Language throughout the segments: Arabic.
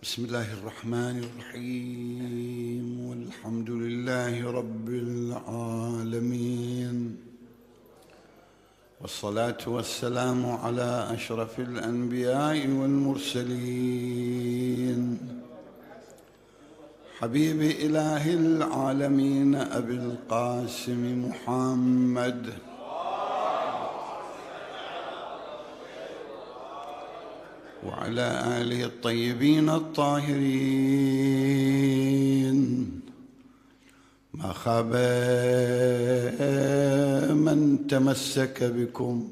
بسم الله الرحمن الرحيم والحمد لله رب العالمين، والصلاة والسلام على أشرف الأنبياء والمرسلين، حبيب إله العالمين أبي القاسم محمد وعلى آله الطيبين الطاهرين. ما خاب من تمسك بكم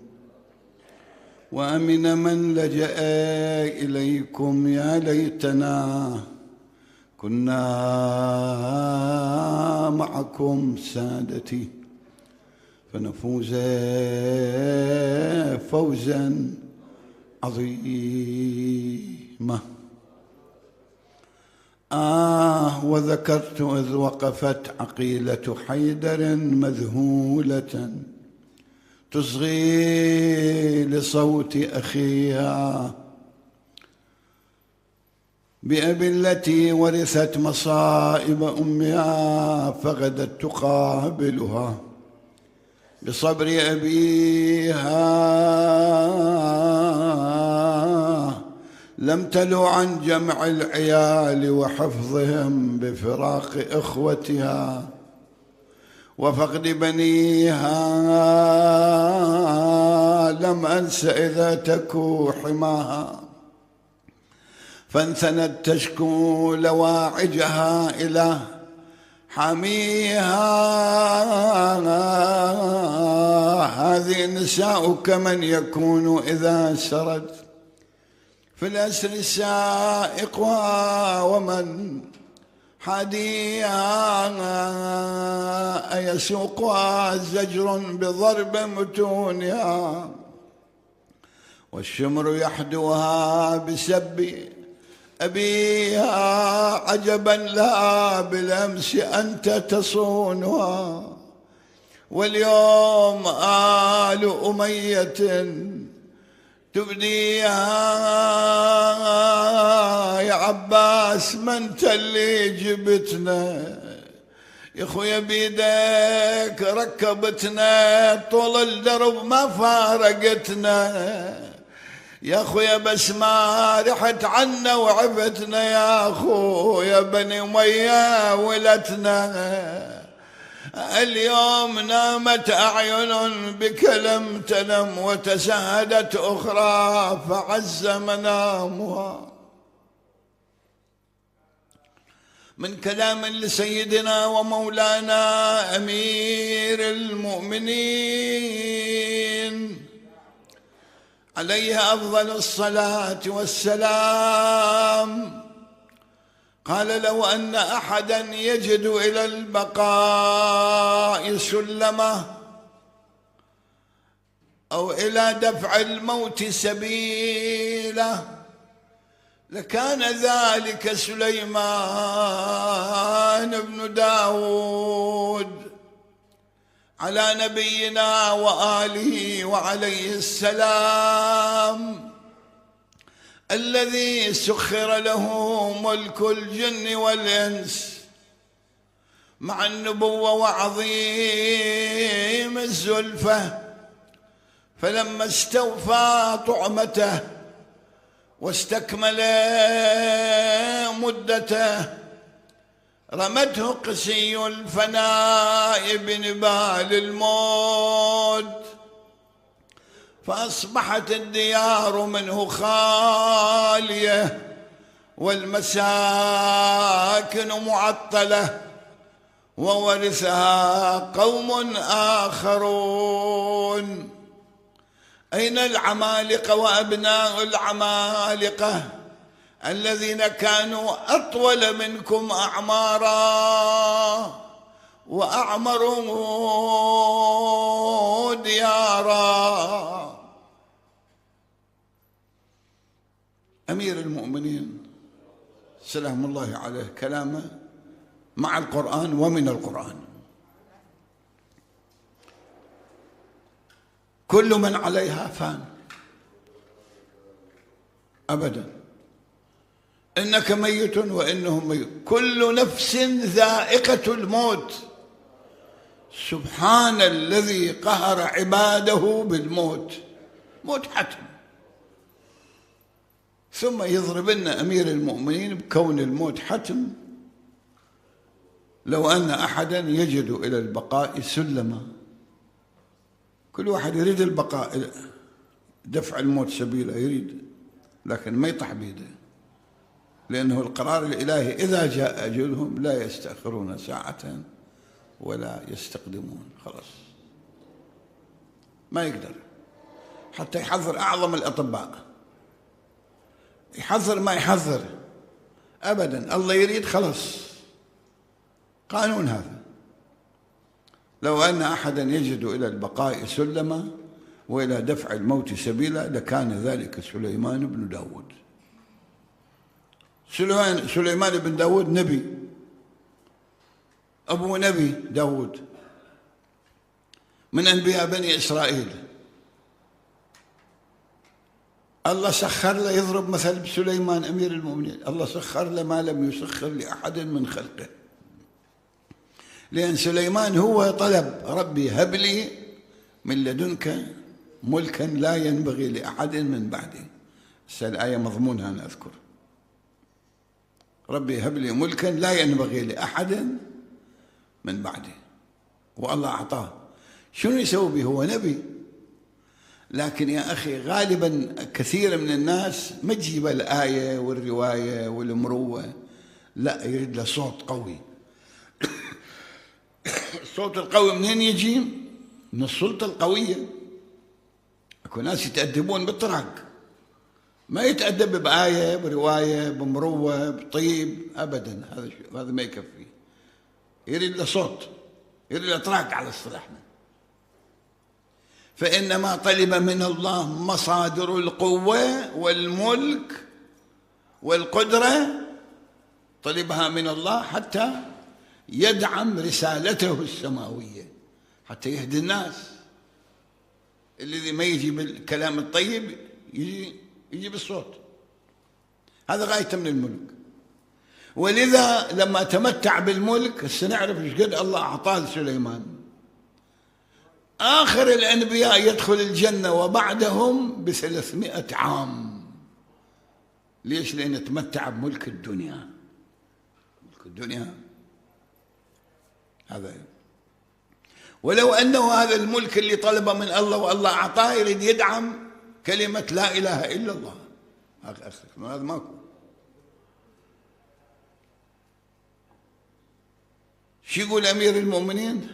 وأمن من لجأ إليكم. يا ليتنا كنا معكم سادتي فنفوز فوزا عظيمة. وذكرت إذ وقفت عقيلة حيدر مذهولة تصغي لصوت أخيها بأبي التي ورثت مصائب أمها، فغدت تقابلها بصبر أبيها، لم تلو عن جمع العيال وحفظهم بفراق إخوتها وفقد بنيها. لم أنس إذا تكو حماها فانثنت تشكو لواعجها إلى حميها. هذه النساء كمن يكون إذا سرت في الأسر سائقها ومن حاديها أيسوقها زجر بضرب متونها، والشمر يحدوها بسب أبيها. عجبا لها بالأمس أنت تصونها، واليوم آل أمية تبديها. يا عباس من تلي جبتنا يا خويا بيدك ركبتنا، طول الدرب ما فارقتنا يا خويا، بس ما رحت عنا وعفتنا يا خويا. بني أمية ولتنا اليوم نامت أعين بك لم تنم، وتسهدت أخرى فعز منامها. من كلام لسيدنا ومولانا أمير المؤمنين عليه أفضل الصلاة والسلام، قال: لو أن أحدا يجد إلى البقاء سلمه أو إلى دفع الموت سبيله لكان ذلك سليمان بن داود على نبينا وآله وعليه السلام، الذي سخر له ملك الجن والإنس مع النبوة وعظيم الزلفة. فلما استوفى طعمته واستكمل مدته رمته قسي الفناء بنبال الموت، فأصبحت الديار منه خالية والمساكن معطلة، وورثها قوم آخرون. أين العمالقة وأبناء العمالقة الذين كانوا أطول منكم أعمارا وأعمروا ديارا؟ أمير المؤمنين سلام الله عليه كلامه مع القرآن ومن القرآن: كل من عليها فان، أبدا. إنك ميت وإنهم ميت، كل نفس ذائقة الموت. سبحان الذي قهر عباده بالموت، موت حتم. ثم يضرب لنا أمير المؤمنين بكون الموت حتم. لو أن أحدا يجد إلى البقاء سلما، كل واحد يريد البقاء، دفع الموت سبيله يريد، لكن ما يطح بيده، لأنه القرار الإلهي إذا جاء أجلهم لا يستأخرون ساعة ولا يستقدمون. خلاص ما يقدر. حتى يحذر أعظم الأطباء، يحذر ما يحذر أبدا، الله يريد خلاص، قانون هذا. لو أن أحدا يجد إلى البقاء سلما وإلى دفع الموت سبيلا لكان ذلك سليمان بن داود. سليمان بن داود نبي، أبو نبي داود من أنبياء بني إسرائيل. الله سخر له يضرب مثل بسليمان أمير المؤمنين، الله سخر له ما لم يسخر لأحد من خلقه، لأن سليمان هو طلب ربي هب لي من لدنك ملكا لا ينبغي لأحد من بعدي. الآية مضمونها أنا أذكر، ربي هب لي ملكا لا ينبغي لأحد من بعدي، والله أعطاه. شنو يسوي به؟ هو نبي. لكن يا أخي غالبا كثير من الناس ما تجيب الآية والرواية والمروة، لا، يريد له صوت قوي. الصوت القوي منين يجي؟ من السلطة القوية. اكو ناس يتأدبون بالطرق، ما يتأدب بآية برواية بمروة بطيب أبدا، هذا ما يكفي، يريد له صوت، يريد له طراق على اصطلاحنا. فإنما طلب من الله مصادر القوة والملك والقدرة، طلبها من الله حتى يدعم رسالته السماوية، حتى يهدي الناس. الذي ما يجي بالكلام الطيب يجي بالصوت، هذا غايته من الملك. ولذا لما تمتع بالملك سنعرف ايش قد الله أعطاه لسليمان. آخر الأنبياء يدخل الجنة وبعدهم ب300 عام. ليش؟ لأن تمتع بملك الدنيا، ملك الدنيا هذا. ولو أنه هذا الملك اللي طلبه من الله والله أعطاه يريد يدعم كلمة لا إله إلا الله، هذا ماكو. شو يقول أمير المؤمنين؟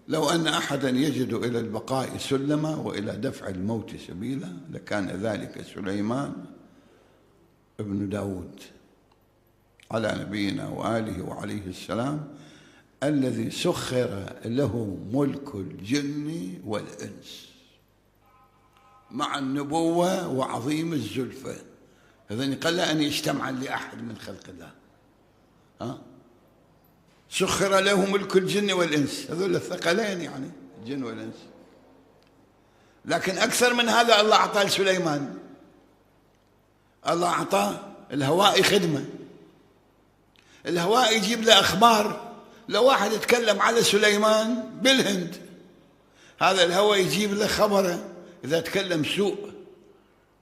لو أن أحدا يجد إلى البقاء سلما وإلى دفع الموت سبيلا لكان ذلك سليمان ابن داود على نبينا وآله وعليه السلام، الذي سخر له ملك الجن والإنس مع النبوة وعظيم الزلفة. هذا قل أن يجتمع لأحد من خلق الله. سخر له ملك الجن والإنس، هذول الثقلين يعني الجن والإنس. لكن أكثر من هذا الله أعطاه لسليمان، الله أعطاه الهواء خدمة. الهواء يجيب له أخبار. لو واحد يتكلم على سليمان بالهند، هذا الهواء يجيب له خبره. إذا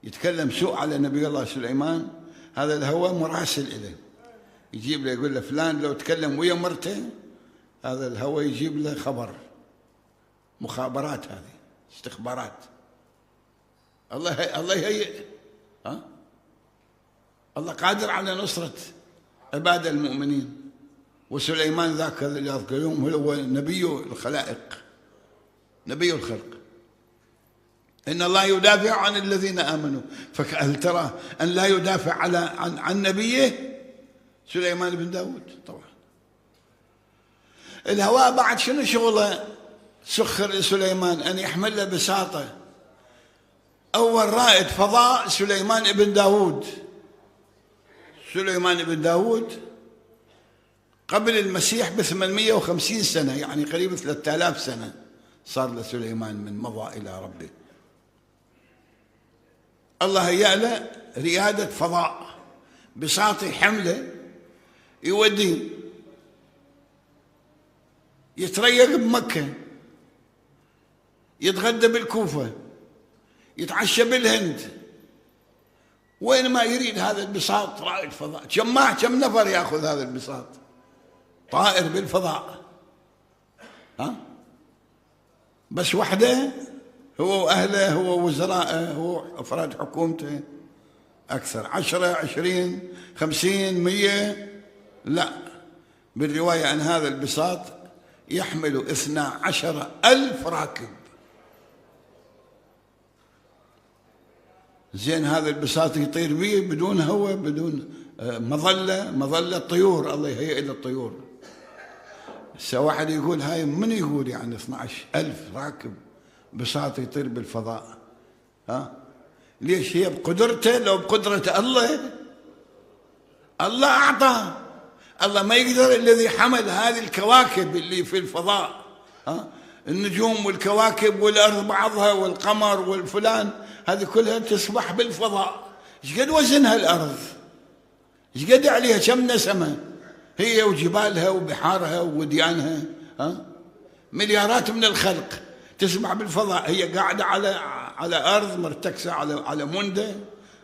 يتكلم سوء على نبي الله سليمان، هذا الهواء مراسل إليه، يجيب له يقول له فلان لو تكلم ويا مرته، هذا الهواء يجيب له خبر. مخابرات، هذه استخبارات. الله يهيئ. الله قادر على نصرة عباده المؤمنين. وسليمان ذاك اليوم هو نبي الخلائق، نبي الخلق. إن الله يدافع عن الذين آمنوا، فهل ترى أن لا يدافع عن نبيه سليمان بن داود؟ طبعا. الهواء بعد شنو شغله؟ سخر لسليمان أن يحمل له بساطة. أول رائد فضاء سليمان بن داود. سليمان بن داود قبل المسيح ب850 سنة، يعني قريب 3000 سنة صار لسليمان من مضى إلى ربه. الله هيأ له ريادة فضاء بساطي حمله يوديه يتريق بمكة، يتغدى بالكوفة، يتعشى بالهند، وين ما يريد هذا البساط رائد فضاء. كم نفر ياخذ هذا البساط؟ طائر بالفضاء، ها؟ بس وحده، هو وأهله، هو وزرائه، هو أفراد حكومته، أكثر 10 20 50 100 لا. بالرواية أن هذا البساط يحمل 12,000 راكب. زين هذا البساط يطير به بدون هواء، بدون مظلة طيور، الله يهيئ للطيور. هسه واحد يقول هاي من يقول يعني 12,000 راكب بساط يطير بالفضاء؟ ها؟ ليش؟ هي بقدرته؟ لو بقدرة الله أعطى. الله ما يقدر الذي حمل هذه الكواكب اللي في الفضاء، ها؟ النجوم والكواكب والأرض بعضها والقمر والفلان، هذه كلها تسبح بالفضاء. ايش قد وزنها الأرض؟ ايش قد عليها؟ كم نسمة هي وجبالها وبحارها ووديانها، ها؟ مليارات من الخلق تسبح بالفضاء. هي قاعدة على أرض مرتكزة على مندة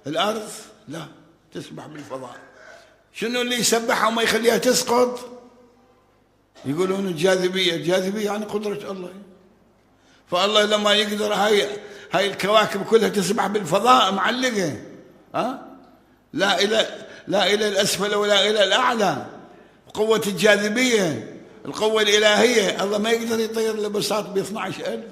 الأرض؟ لا، تسبح بالفضاء. شنو اللي يسبحها وما يخليها تسقط؟ يقولون الجاذبية. الجاذبية يعني قدرة الله. فالله لما يقدر هاي الكواكب كلها تسبح بالفضاء معلقة، ها؟ لا إلى الأسفل ولا إلى الأعلى. قوة الجاذبية، القوة الإلهية. الله ما يقدر يطير لبساط ب 12,000.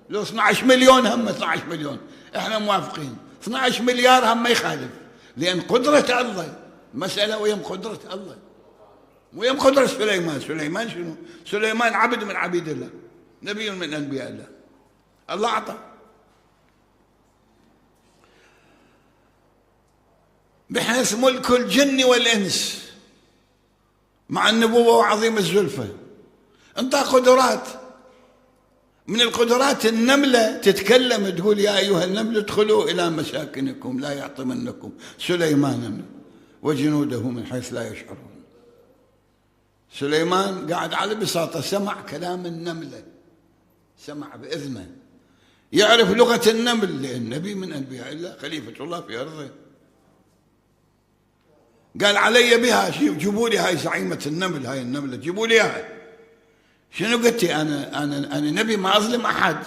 لو 12 مليون هم 12 مليون احنا موافقين، 12 مليار هم ما يخالف، لأن قدرة الله مسألة ويم قدرة الله ويم قدرة سليمان. سليمان شنو؟ سليمان عبد من عبيد الله، نبي من أنبياء الله، الله أعطى. بحيث ملك الجن والإنس مع النبوة وعظيم الزلفة انطى قدرات. من القدرات النملة تتكلم تقول يا أيها النمل ادخلوا إلى مساكنكم لا يحطمنكم سليمان وجنوده من حيث لا يشعرون. سليمان قاعد على بساطة سمع كلام النملة، سمع بإذنه، يعرف لغة النمل لأن نبي من أنبياء الله، خليفة الله في أرضه. قال علي بها، جيبوا لي هاي زعيمة النمل، هاي النملة جيبوا لي اياها. شنو قلتي؟ أنا نبي ما أظلم أحد،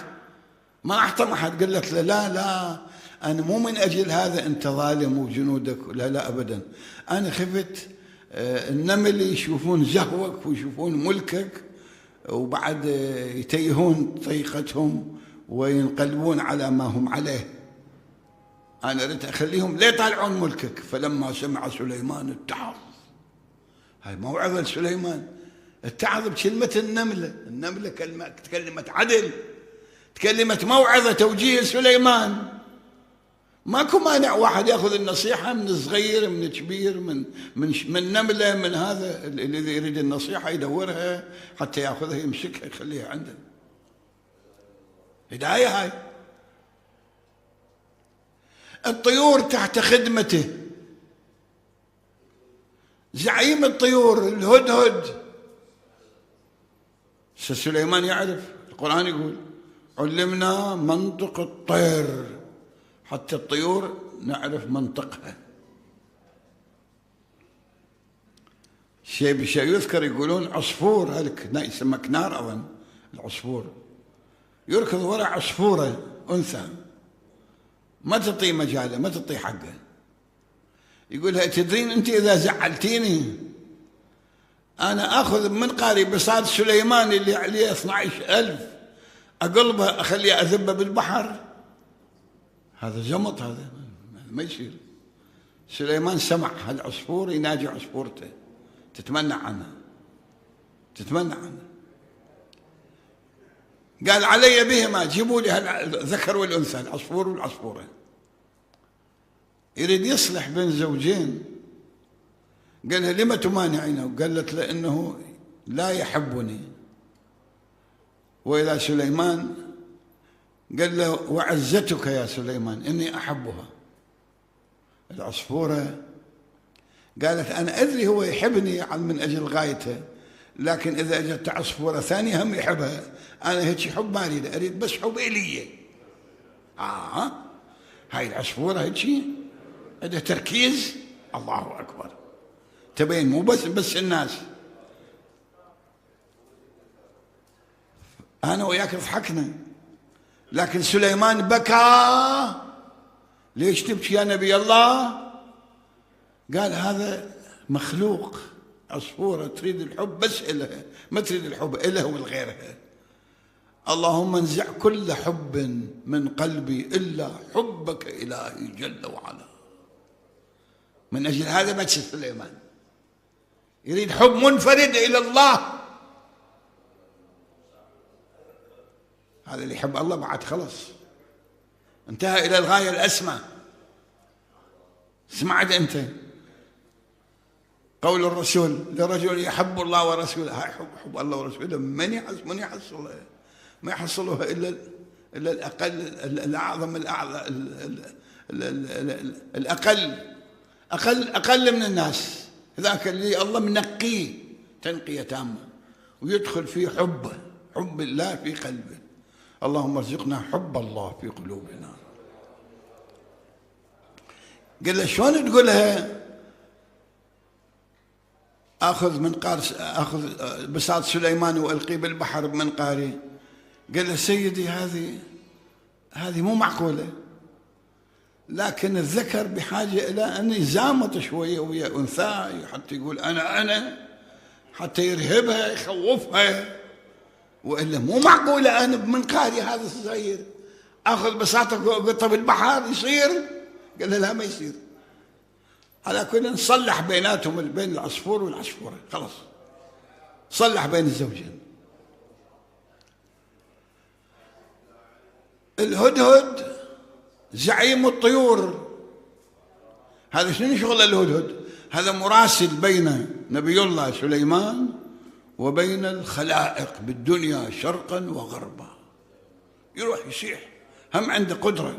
ما أحطم أحد. قالت له لا أنا مو من أجل هذا أنت ظالم وجنودك، لا أبدا. أنا خفت النمل يشوفون زهوك ويشوفون ملكك وبعد يتيهون طريقتهم وينقلبون على ما هم عليه. أنا أردت أخليهم لا يطالعون ملكك. فلما سمع سليمان اتعظ. هاي موعظة لسليمان، اتعظ بكلمة النملة. النملة كلمة عدل، كلمة موعظة توجيه سليمان. ماكو مانع واحد ياخذ النصيحة من الصغير من الكبير من نملة، من هذا الذي يريد النصيحة يدورها حتى ياخذها يمسكها يخليها عنده. هداية هاي. الطيور تحت خدمته، زعيم الطيور الهدهد. سليمان يعرف، القرآن يقول علمنا منطق الطير، حتى الطيور نعرف منطقها. شيء بشيء يذكر يقولون عصفور، هلك يسمى كنار أظن، العصفور يركض وراء عصفورة أنثى ما تعطيه مجاله، ما تعطيه حقه. يقولها تدرين أنت إذا زعلتيني أنا أخذ من قاري بساط سليمان اللي عليه 12,000 أقلبه أخليه أذبه بالبحر. هذا زمط، هذا ما يصير. سليمان سمع هالعصفور يناجي عصفورته تتمنع عنها، تتمنع عنها. قال علي بهما، جيبوا لي الذكر والأنثى، العصفور والعصفورة. يريد يصلح بين زوجين. قالها لما تمانعينه؟ وقالت له إنه لا يحبني. وإلى سليمان قال له وعزتك يا سليمان إني أحبها. العصفورة قالت أنا أدري هو يحبني من أجل غايته، لكن إذا أجت عصفورة ثانية هم يحبها، أنا هيك حب ما أريد بس حب إلي. هاي العصفورة هيك عندها تركيز. الله أكبر. تبين مو بس الناس. أنا وياك ضحكنا، لكن سليمان بكى. ليش تبكي يا نبي الله؟ قال هذا مخلوق، عصفورة تريد الحب بس إلها، ما تريد الحب إلها ولغيرها. اللهم انزع كل حب من قلبي إلا حبك إلهي جل وعلا. من أجل هذا بكى سليمان، يريد حب منفرد إلى الله. هذا اللي يحب الله بعد خلص انتهى إلى الغاية الأسمى. سمعت أنت قول الرسول لرجل يحب الله ورسوله؟ هاي حب الله ورسوله من يحصلها؟ ما يحصلها إلا الأقل، الأعظم، الأعلى، أقل من الناس. ذاك اللي الله منقيه تنقية تامة ويدخل في حب الله في قلبه. اللهم ارزقنا حب الله في قلوبنا. قال له شلون تقولها؟ اخذ بساط سليمان والقيه بالبحر بمنقاري. قال له سيدي هذه مو معقوله، لكن الذكر بحاجه الى ان يزامط شويه ويا انثى حتى يقول انا حتى يرهبها يخوفها، والا مو معقوله انا بمنقاري هذا الصغير اخذ بساطه وقطه بالبحر يصير؟ قال له لا ما يصير. على كل نصلح بيناتهم، بين العصفور والعصفوره، خلاص صلح بين الزوجين. الهدهد زعيم الطيور، هذا شنو شغل الهدهد؟ هذا مراسل بين نبي الله سليمان وبين الخلائق بالدنيا شرقا وغربا. يروح يصيح، هم عنده قدرة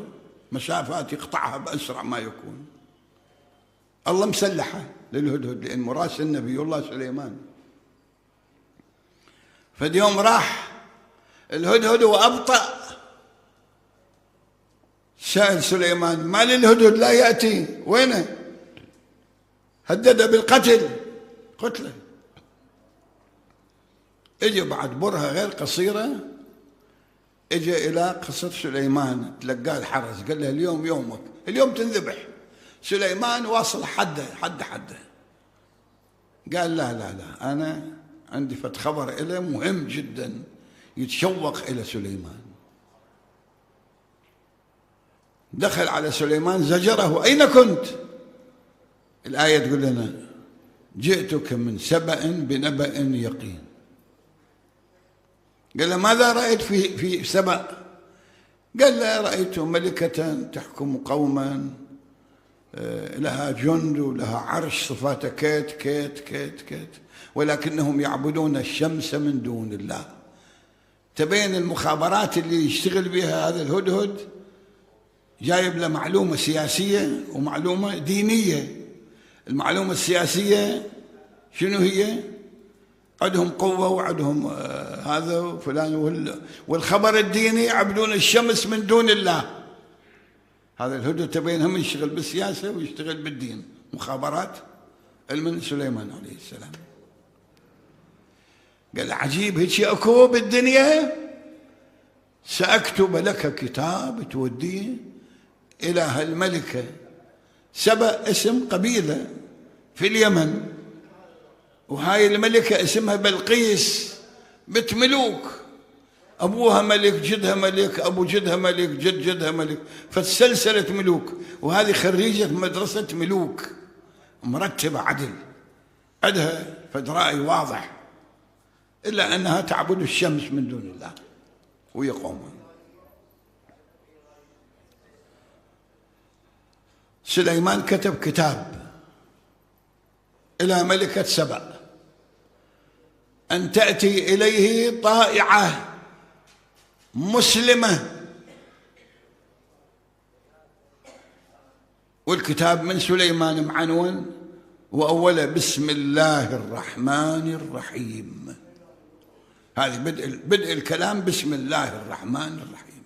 مسافات يقطعها بأسرع ما يكون. الله مسلحه للهدهد لأن مراسل نبي الله سليمان. فاليوم راح الهدهد وأبطأ، سأل سليمان ما للهدهد لا يأتي؟ وينه؟ هدد بالقتل، قتله. اجى بعد برهة غير قصيرة، اجى إلى قصر سليمان، تلقاه الحرس، قال له اليوم يومك، اليوم تنذبح. سليمان واصل حده. قال لا أنا عندي فت خبر إله مهم جدا يتشوق إلى سليمان. دخل على سليمان زجره، أين كنت؟ الآية تقول لنا جئتك من سبأ بنبأ يقين. قال له ماذا رأيت في سبأ؟ قال له رأيت ملكة تحكم قوما لها جند ولها عرش صفاته كيت كيت كيت كيت، ولكنهم يعبدون الشمس من دون الله. تبين المخابرات اللي يشتغل بها هذا الهدهد جايب له معلومة سياسية ومعلومة دينية. المعلومة السياسية شنو هي؟ عندهم قوة وعندهم هذا وفلان، والخبر الديني يعبدون الشمس من دون الله. هذا الهدهد تبين هم يشتغل بالسياسة ويشتغل بالدين، مخابرات علم سليمان عليه السلام. قال عجيب هيك اكو بالدنيا، سأكتب لك كتاب توديه إلى هالملكة سبأ، اسم قبيلة في اليمن، وهاي الملكة اسمها بلقيس، بنت ملوك، أبوها ملك، جدها ملك، أبو جدها ملك، جد جدها ملك، فسلسلة ملوك. وهذه خريجة مدرسة ملوك، مرتبة عدل، عندها فد رأي واضح، إلا أنها تعبد الشمس من دون الله ويقومون. سليمان كتب كتاب إلى ملكة سبأ أن تأتي إليه طائعة مسلمة، والكتاب من سليمان معنون وأوله بسم الله الرحمن الرحيم. هذه بدء الكلام بسم الله الرحمن الرحيم.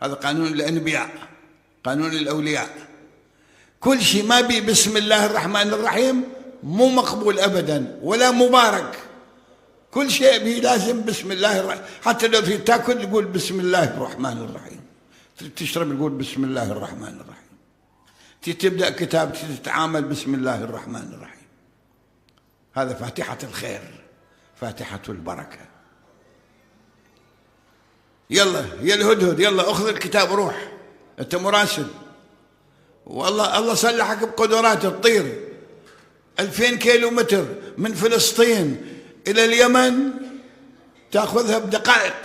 هذا قانون الأنبياء، قانون الأولياء. كل شيء ما بي بسم الله الرحمن الرحيم مو مقبول أبدا ولا مبارك. كل شيء به لازم بسم الله الرحمن. حتى لو في تاكل يقول بسم الله الرحمن الرحيم، تشرب يقول بسم الله الرحمن الرحيم، تبدأ كتاب تتعامل بسم الله الرحمن الرحيم. هذا فاتحة الخير، فاتحة البركة. يلا يا الهدهد، يلا أخذ الكتاب روح، أنت مراسل، والله الله صلحك بقدرات تطير 2000 كيلو متر من فلسطين إلى اليمن، تأخذها بدقائق.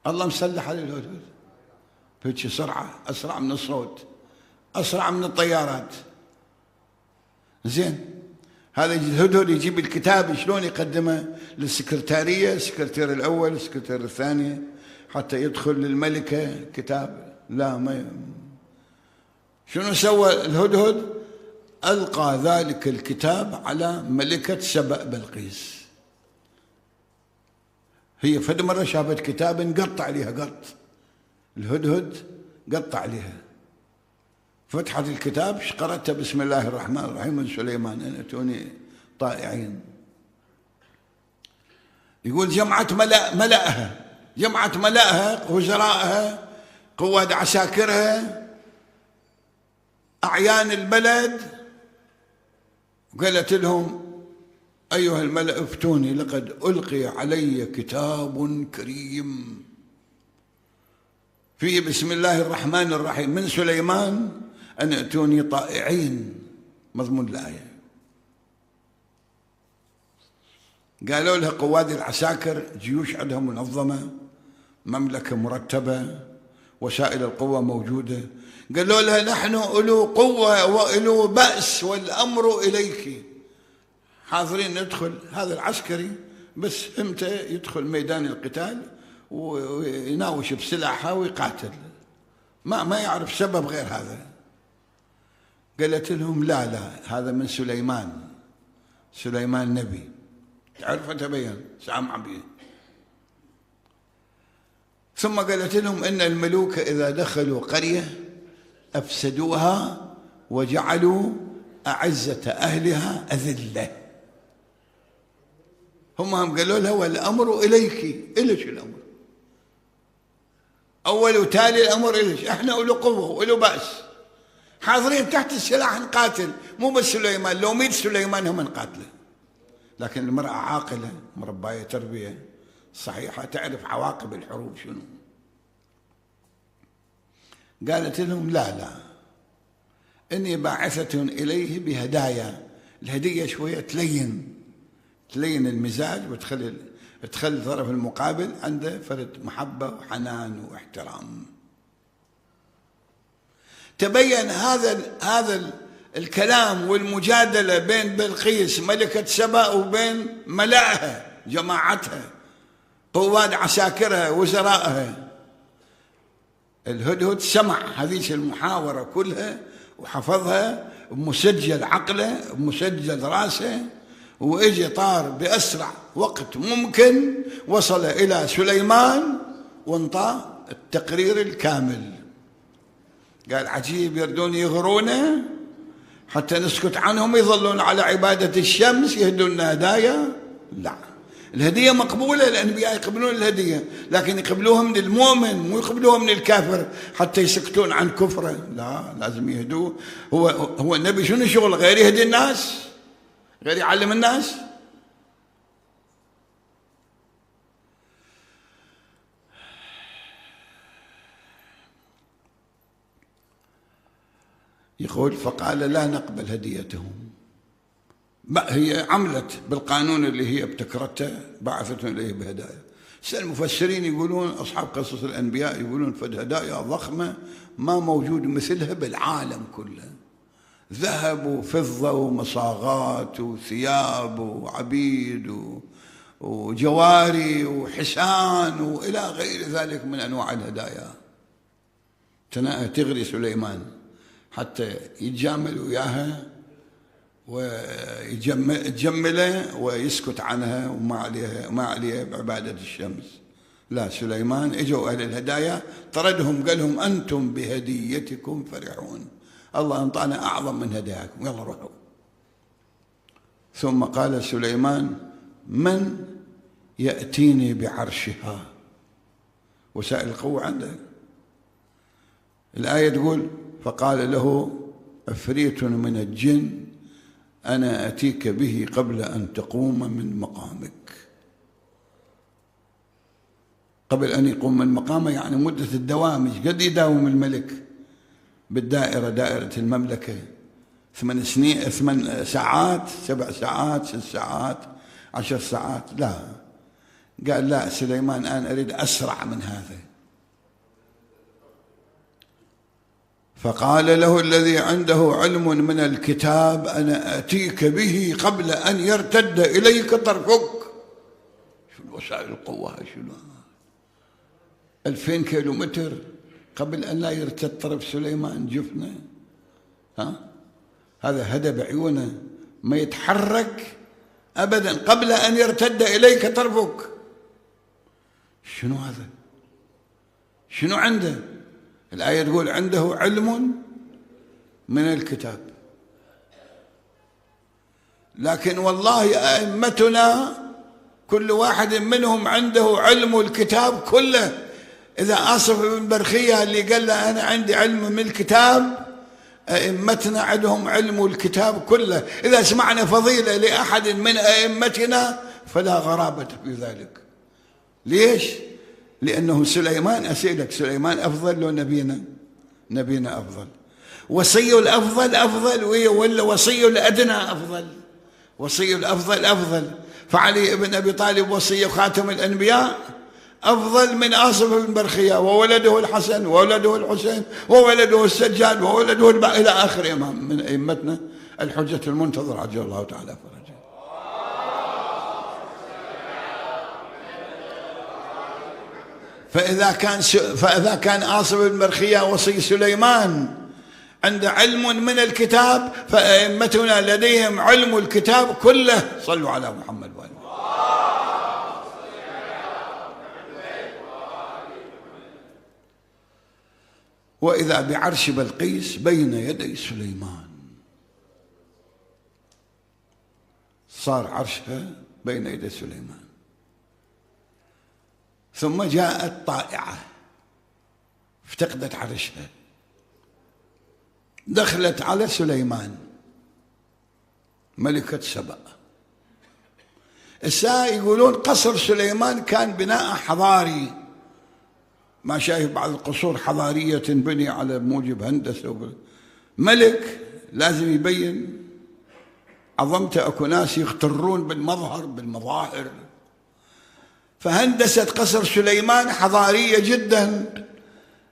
الله مسلح على الهدهد بهيك سرعة، أسرع من الصوت، أسرع من الطيارات. زين، هذا الهدهد يجيب الكتاب شلون يقدمه للسكرتارية، السكرتير الأول، السكرتير الثاني، حتى يدخل للملكة كتاب. لا، ما شنو سوى الهدهد؟ ألقى ذلك الكتاب على ملكة سبأ بلقيس. هي فد مرة شافت كتاب انقطع عليها قط، الهدهد قطع عليها، فتحت الكتاب قرأت بسم الله الرحمن الرحيم من سليمان أن أتوني طائعين. يقول جمعت ملأها، جمعت ملأها، وزرائها، قواد عساكرها، أعيان البلد، وقالت لهم أيها الملأ افتوني، لقد ألقي علي كتاب كريم فيه بسم الله الرحمن الرحيم من سليمان أن أتوني طائعين. مضمون الآية. قالوا لها قواد العساكر، جيوش عندها منظمة، مملكة مرتبة، وسائل القوة موجودة. قالوا لها نحن أولو قوة وأولو بأس والأمر إليك، حاضرين ندخل. هذا العسكري بس امتى يدخل ميدان القتال ويناوش بسلاحه ويقاتل، ما يعرف سبب غير هذا. قالت لهم لا هذا من سليمان، سليمان نبي، تعرف تبين سامع به. ثم قالت لهم إن الملوك إذا دخلوا قرية أفسدوها وجعلوا أعزة أهلها أذلة. هم قالوا لها والأمر إليك. إليش الأمر؟ أول وتالي الأمر إليش؟ إحنا أولو قوة وأولو بأس، حاضرين تحت السلاح نقاتل، مو بس سليمان، لو 100 سليمان هم نقاتله. لكن المرأة عاقلة مرباية تربية صحيحة، تعرف عواقب الحروب شنو. قالت لهم لا إني باعثة إليه بهدايا. الهدية شوية تلين المزاج، وتخلي الطرف المقابل عنده فرد محبة وحنان واحترام. تبين هذا الكلام والمجادلة بين بلقيس ملكة سبأ وبين ملأها جماعتها، قواد عساكرها، وزرائها. الهدهد سمع هذه المحاورة كلها وحفظها بمسجل عقله، بمسجل راسه، وإجي طار بأسرع وقت ممكن، وصل إلى سليمان وانطى التقرير الكامل. قال عجيب، يردون يغرونا حتى نسكت عنهم، يظلون على عبادة الشمس، يهدون هدايا. لا، الهدية مقبولة، الأنبياء يقبلون الهدية، لكن يقبلوها من المؤمن، مو يقبلوها من الكافر حتى يسكتون عن كفره. لا، لازم يهدوه. هو النبي شنو شغل غير يهدي الناس، غير يعلم الناس؟ يقول فقال لا نقبل هديتهم. هي عملت بالقانون اللي هي ابتكرته، بعثت إليه بهدايا. المفسرين يقولون، أصحاب قصص الأنبياء يقولون فد هدايا ضخمة ما موجود مثلها بالعالم كله، ذهب وفضة ومصاغات وثياب وعبيد وجواري وحسان وإلى غير ذلك من أنواع الهدايا. تغري سليمان حتى يتجامل وياها ويجمله ويسكت عنها وما عليه بعبادة الشمس. لا، سليمان اجوا أهل الهدايا طردهم، قال لهم أنتم بهديتكم فرحون، الله أنطانا أعظم من هداياكم، يلا روحوا. ثم قال سليمان من يأتيني بعرشها، وسائل القوة عنده. الآية تقول فقال له عفريت من الجن أنا أتيك به قبل أن تقوم من مقامك. قبل أن يقوم من مقامه يعني مدة الدوام، ايش قد يداوم الملك بالدائرة، دائرة المملكة؟ 8 سنين، 8 ساعات، 7 ساعات، 6 ساعات، 10 ساعات؟ لا، قال لا سليمان أنا أريد أسرع من هذا. فقال له الذي عنده علم من الكتاب أنا أتيك به قبل أن يرتد إليك طرفك. شو وسائل القوة، شنو 2000 كيلومتر قبل أن لا يرتد طرف سليمان جفنه. هذا هدى بعيونه ما يتحرك أبدا قبل أن يرتد إليك طرفك. شنو هذا؟ شنو عنده؟ الآية تقول عنده علم من الكتاب، لكن والله أئمتنا كل واحد منهم عنده علم الكتاب كله. إذا آصف بن برخية اللي قال له أنا عندي علم من الكتاب، أئمتنا عندهم علم الكتاب كله. إذا سمعنا فضيلة لأحد من أئمتنا فلا غرابة في ذلك. ليش؟ لأنه سليمان، أسألك سليمان أفضل لو نبينا؟ نبينا أفضل. وصي الأفضل أفضل ولا وصي الأدنى أفضل؟ وصي الأفضل أفضل. فعلي بن أبي طالب وصي خاتم الأنبياء أفضل من آصف بن برخية وولده الحسن وولده الحسين وولده السجاد وولده إلى آخر إمام من أئمتنا الحجة المنتظر عجل الله تعالى فرجه. فإذا كان آصف بن برخية وصي سليمان عنده علم من الكتاب، فأئمتنا لديهم علم الكتاب كله. صلوا على محمد وآله. وإذا بعرش بلقيس بين يدي سليمان، صار عرشها بين يدي سليمان. ثم جاءت طائعة افتقدت عرشها، دخلت على سليمان ملكة سبأ. الساعة يقولون قصر سليمان كان بناء حضاري، ما شايف بعض القصور حضارية تنبني على موجب هندسة. ملك لازم يبين عظمته. أكو ناس يغترون بالمظهر بالمظاهر، فهندسة قصر سليمان حضارية جدا،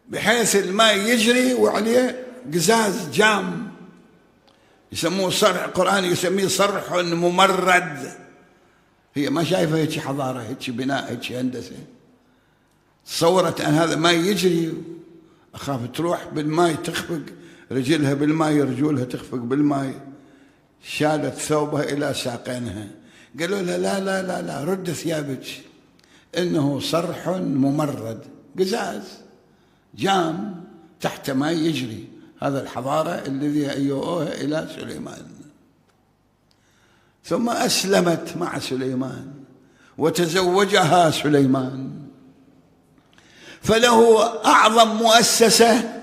بحيث الماء يجري وعليه قزاز جام يسموه صرح، القرآن يسميه صرح ممرد. هي ما شايفة هيك حضارة، هيك بناء، هيك هندسة. تصورت أن هذا ما يجري، أخاف تروح بالماء تخفق رجلها بالماء، رجولها تخفق بالماء. شالت ثوبها إلى ساقينها، قالوا لها لا لا لا لا رد ثيابك، إنه صرح ممرد، قزاز جام تحت ما يجري. هذا الحضارة الذي أيوها إلى سليمان. ثم أسلمت مع سليمان وتزوجها سليمان، فله أعظم مؤسسة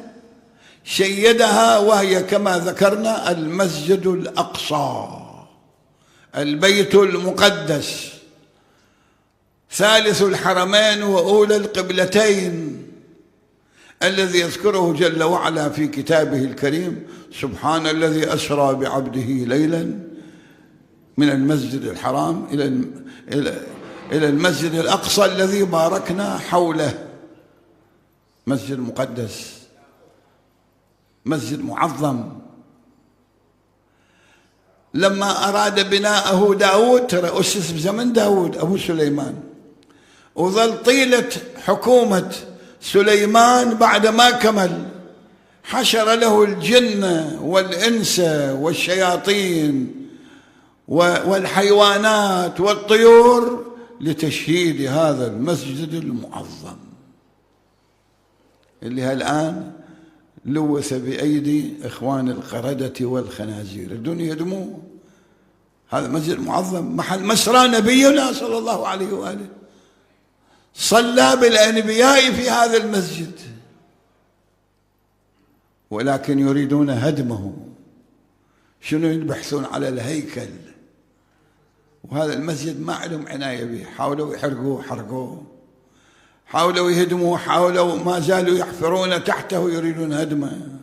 شيدها، وهي كما ذكرنا المسجد الأقصى، البيت المقدس، ثالث الحرمين وأولى القبلتين، الذي يذكره جل وعلا في كتابه الكريم: سبحان الذي أسرى بعبده ليلا من المسجد الحرام إلى المسجد الأقصى الذي باركنا حوله. مسجد مقدس، مسجد معظم. لما أراد بناءه داود، ترى أسس بزمن داود أبو سليمان، وظل طيلة حكومة سليمان بعد ما كمل حشر له الجن والإنس والشياطين والحيوانات والطيور لتشييد هذا المسجد المعظم اللي الآن لوث بأيدي إخوان القردة والخنازير. الدنيا يدموه. هذا مسجد معظم، محل مسرى نبينا صلى الله عليه وآله، صلى بالأنبياء في هذا المسجد، ولكن يريدون هدمه. شنو يبحثون على الهيكل، وهذا المسجد ما عندهم عناية به. حاولوا يحرقوه، حرقوه، حاولوا يهدموه، حاولوا، ما زالوا يحفرون تحته يريدون هدمه.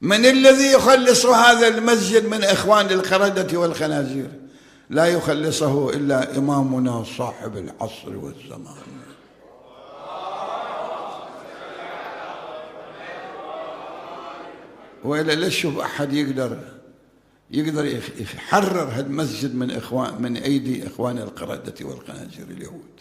من الذي يخلص هذا المسجد من إخوان القردة والخنازير؟ لا يخلصه إلا إمامنا صاحب العصر والزمان. وإلا لا تشوف أحد يقدر يحرر هذا المسجد من أيدي إخوان القردة والخنازير اليهود.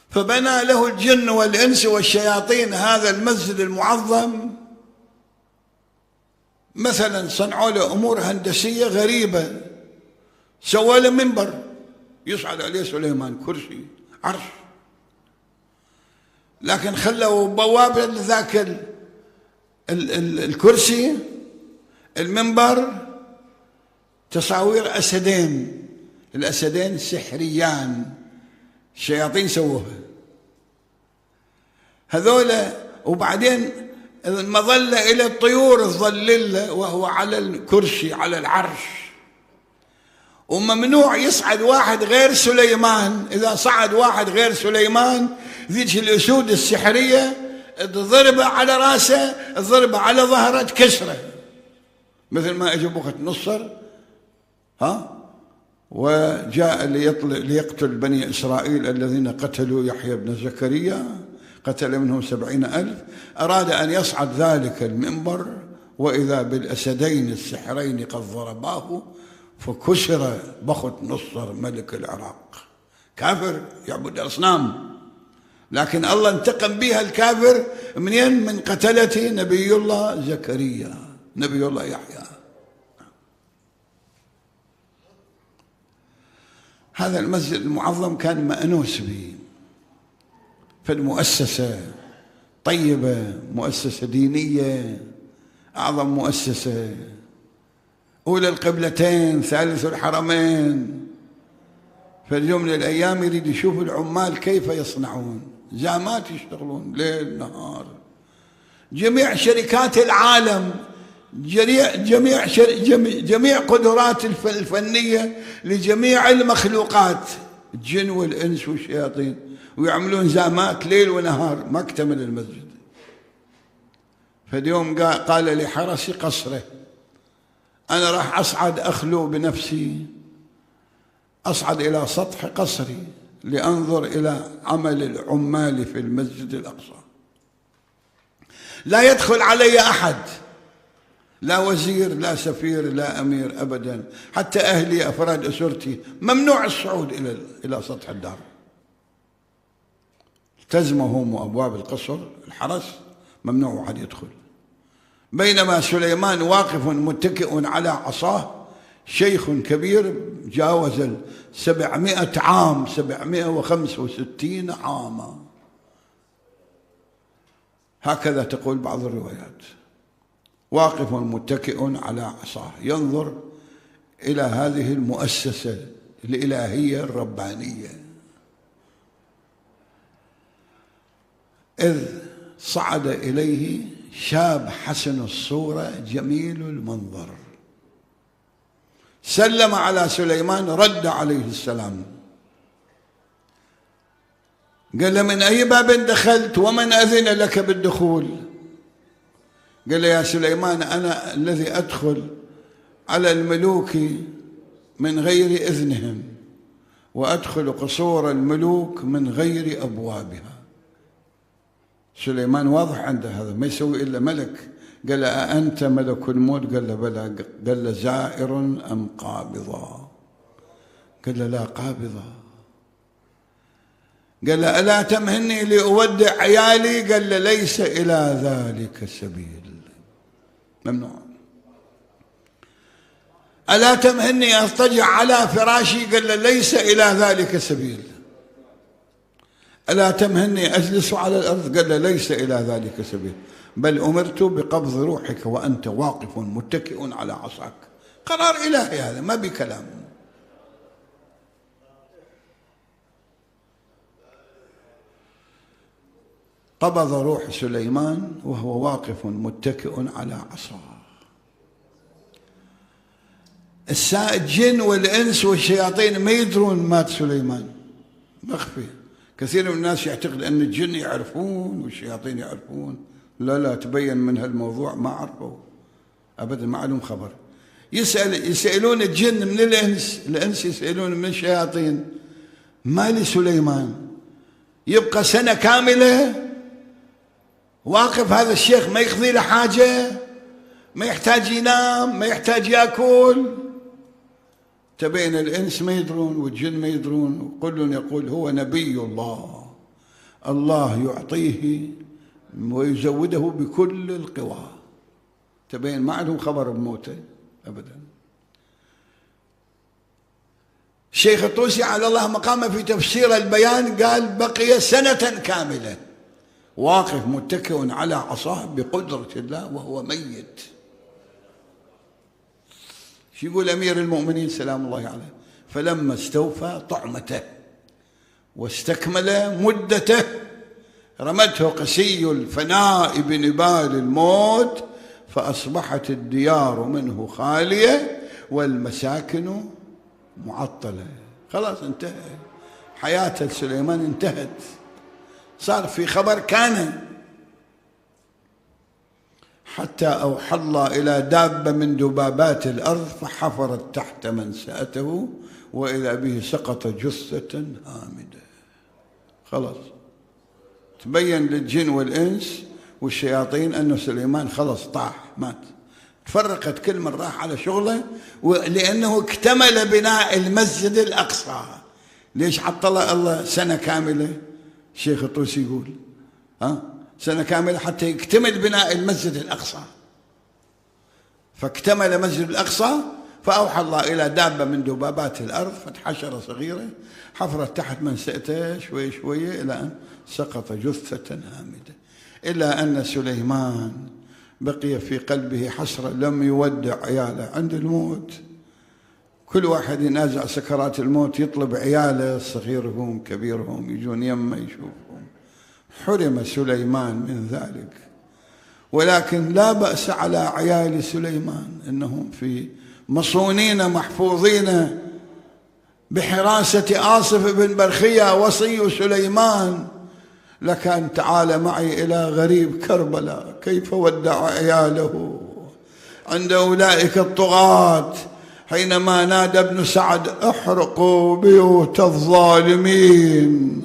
فبنى له الجن والإنس والشياطين هذا المسجد المعظم. مثلا صنعوا له أمور هندسية غريبة، سوى له منبر يصعد عليه سليمان، كرسي، عرش، لكن خلوا بوابة لذاك الكرسي، المنبر، تصاوير أسدين، الأسدين سحريان، الشياطين سووها هذولا. وبعدين المظلة إلى الطيور تظلله وهو على الكرسي على العرش. وممنوع يصعد واحد غير سليمان. إذا صعد واحد غير سليمان ذيك الأسود السحرية تضربه على راسه، تضربه على ظهره، تكسره، مثل ما اجى بوخت نصر وجاء ليقتل بني إسرائيل الذين قتلوا يحيى بن زكريا، قتل منهم 70,000. أراد أن يصعد ذلك المنبر وإذا بالأسدين السحرين قد ضرباه فكسر بخت نصر ملك العراق. كافر يعبد أصنام، لكن الله انتقم بها الكافر منين؟ من قتلة نبي الله زكريا، نبي الله يحيى. هذا المسجد المعظم كان مأنوس به، فالمؤسسة طيبة، مؤسسة دينية، أعظم مؤسسة، أولى القبلتين، ثالث الحرمين. فاليوم من الأيام يريد يشوف العمال كيف يصنعون، زامات يشتغلون ليل نهار. جميع شركات العالم، جميع قدرات الفنية لجميع المخلوقات، الجن والإنس والشياطين، ويعملون زامات ليل ونهار، ما اكتمل المسجد. فاليوم قال لحرس قصره: أنا راح أصعد أخلو بنفسي، أصعد إلى سطح قصري لأنظر إلى عمل العمال في المسجد الأقصى. لا يدخل علي أحد، لا وزير، لا سفير، لا أمير، أبدا، حتى أهلي، أفراد أسرتي، ممنوع الصعود إلى سطح الدار. التزمهم أبواب القصر، الحرس، ممنوع أحد يدخل. بينما سليمان واقف متكئ على عصاه، شيخ كبير جاوز 700 عام، 765 عاما، هكذا تقول بعض الروايات. واقف متكئ على عصاه ينظر إلى هذه المؤسسة الإلهية الربانية. إذ صعد إليه شاب حسن الصورة جميل المنظر، سلم على سليمان، رد عليه السلام، قال: من أي باب دخلت ومن أذن لك بالدخول؟ قال: يا سليمان، أنا الذي أدخل على الملوك من غير إذنهم، وأدخل قصور الملوك من غير أبوابها. سليمان واضح عنده هذا، ما يسوي إلا ملك. قال: أأنت ملك الموت؟ قال له: بلى. قال له: زائر أم قابضة؟ قال له: لا، قابضة. قال له ألا تمهلني لأودع عيالي؟ قال له ليس إلى ذلك سبيل، ممنوع. ألا تمهلني أضطجع على فراشي؟ قال له ليس إلى ذلك سبيل. ألا تمهلني أجلس على الأرض؟ قال له ليس إلى ذلك سبيل، بل أمرت بقبض روحك وأنت واقف متكئ على عصاك. قرار إلهي هذا، ما بكلام. قبض روح سليمان وهو واقف متكئ على عصاه. الجن والإنس والشياطين ما يدرون مات سليمان، مخفي. كثير من الناس يعتقد أن الجن يعرفون والشياطين يعرفون. لا، تبين من هالموضوع ما عرفوا أبدا، ما عليهم خبر. يسألون الجن من الإنس يسألون من الشياطين. ما لسليمان يبقى سنة كاملة واقف هذا الشيخ، ما يقضي له حاجة، ما يحتاج ينام، ما يحتاج يأكل. تبين الإنس ما يدرون والجن ما يدرون، وكل يقول هو نبي الله، الله يعطيه ويزوده بكل القوى. تبين ما عندهم خبر بموته أبدا. الشيخ الطوسي على الله مقامه في تفسير البيان قال بقي سنة كاملة واقف متكئ على عصاه بقدرة الله وهو ميت. شو يقول أمير المؤمنين سلام الله عليه؟ فلما استوفى طعمته واستكمل مدته رمته قسي الفناء بنبال الموت، فأصبحت الديار منه خالية والمساكن معطلة. خلاص انتهى، حياة سليمان انتهت، صار في خبر كان. حتى أوحى الله إلى دابة من دبابات الأرض فحفرت تحت منسأته وإذا به سقط جثة هامدة. خلاص تبين للجن والإنس والشياطين أن سليمان خلص طاح مات. تفرقت كل من راح على شغله، لأنه اكتمل بناء المسجد الأقصى. ليش عطل الله سنة كاملة؟ الشيخ الطوسي يقول سنة كاملة حتى يكتمل بناء المسجد الأقصى. فاكتمل مسجد الأقصى فأوحى الله إلى دابة من دبابات الأرض فتحشرة صغيرة حفرت تحت منسأته شوي شوي إلى أن سقط جثة هامدة. إلا أن سليمان بقي في قلبه حسرة، لم يودع عياله عند الموت. كل واحد ينازع سكرات الموت يطلب عياله صغيرهم كبيرهم يجون يمه يشوفهم. حرم سليمان من ذلك، ولكن لا بأس على عيال سليمان إنهم في مصونين محفوظين بحراسة آصف بن برخية وصي سليمان. لكان تعال معي إلى غريب كربلاء كيف ودع عياله عند أولئك الطغاة حينما نادى ابن سعد احرقوا بيوت الظالمين.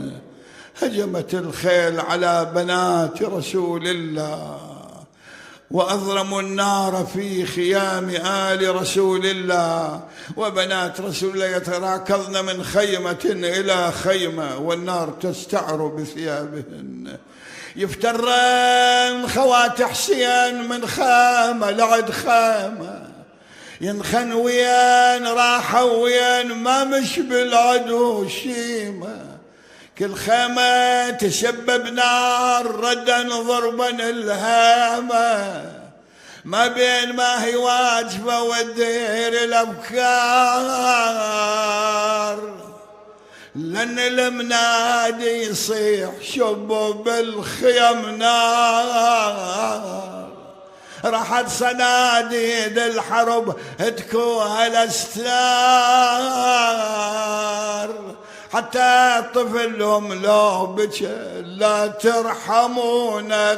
هجمت الخيل على بنات رسول الله وأضرموا النار في خيام آل رسول الله، وبنات رسول الله يتراكضن من خيمة إلى خيمة والنار تستعر بثيابهن. يفترن خوات حسين من خامة لعد خامة، ينخن وين راحوا وين ما مش بالعدو شيمة. كل خيمة تسبب نار ردا ضربا الهامة، ما بين ما هي واجفة والدير الأبكار. لأن المنادي يصيح شبوا بالخيم نار، راحت صناديد الحرب تكوها الأستار. حتى طفلهم لو بكى لا ترحمونا،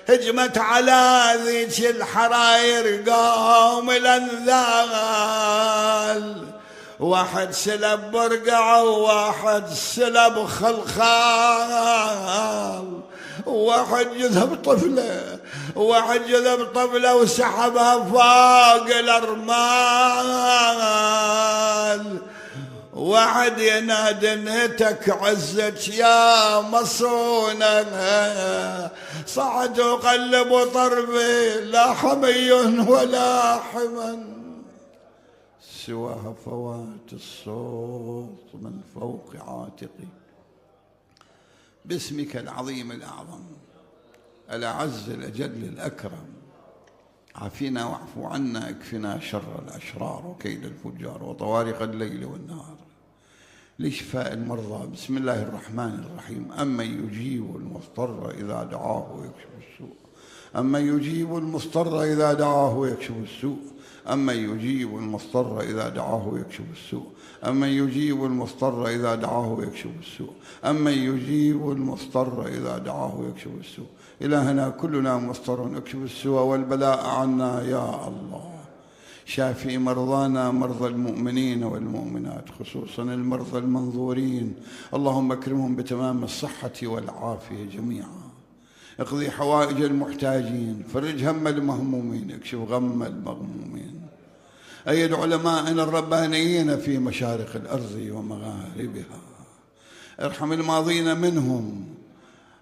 هجمت على ذيك الحراير قوم الأنذال. واحد سلب برقع وواحد سلب خلخال، واحد جذب طفله وواحد جذب طفله وسحبها فوق الأرمال. وعد ينادي نهتك عزك يا مصونة، صعد وقلب طربي لا حمي ولا حمن، سواها فوات الصوت من فوق عاتقي. باسمك العظيم الأعظم الأعز الأجل الأكرم، عافنا واعف عنا، اكفنا شر الأشرار وكيد الفجار وطوارق الليل والنهار، لشفاء المرضى. بسم الله الرحمن الرحيم. أمن يجيب المضطر إذا دعاه ويكشف السوء، أمن يجيب المضطر إذا دعاه ويكشف السوء، أمن يجيب المضطر إذا دعاه ويكشف السوء، أمن يجيب المضطر إذا دعاه ويكشف السوء، أمن يجيب المضطر إذا دعاه ويكشف السوء. إلهنا كلنا مضطر، اكشف السوء والبلاء عنا يا الله. شافي مرضانا، مرضى المؤمنين والمؤمنات، خصوصا المرضى المنظورين، اللهم اكرمهم بتمام الصحة والعافية جميعا. اقضي حوائج المحتاجين، فرج هم المهمومين، اكشف غم المغمومين. أيد علمائنا الربانيين في مشارق الأرض ومغاربها، ارحم الماضين منهم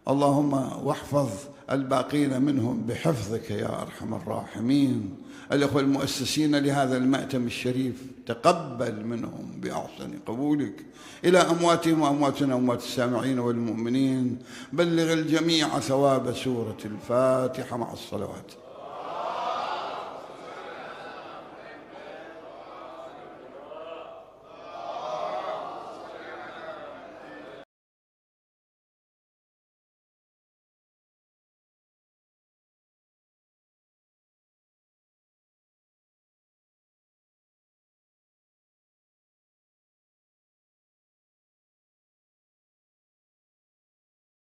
اللهم، واحفظ الباقين منهم بحفظك يا أرحم الراحمين. الأخوة المؤسسين لهذا المأتم الشريف تقبل منهم بأحسن قبولك. إلى أمواتهم وأمواتنا وأموات السامعين والمؤمنين، بلغ الجميع ثواب سورة الفاتحة مع الصلوات.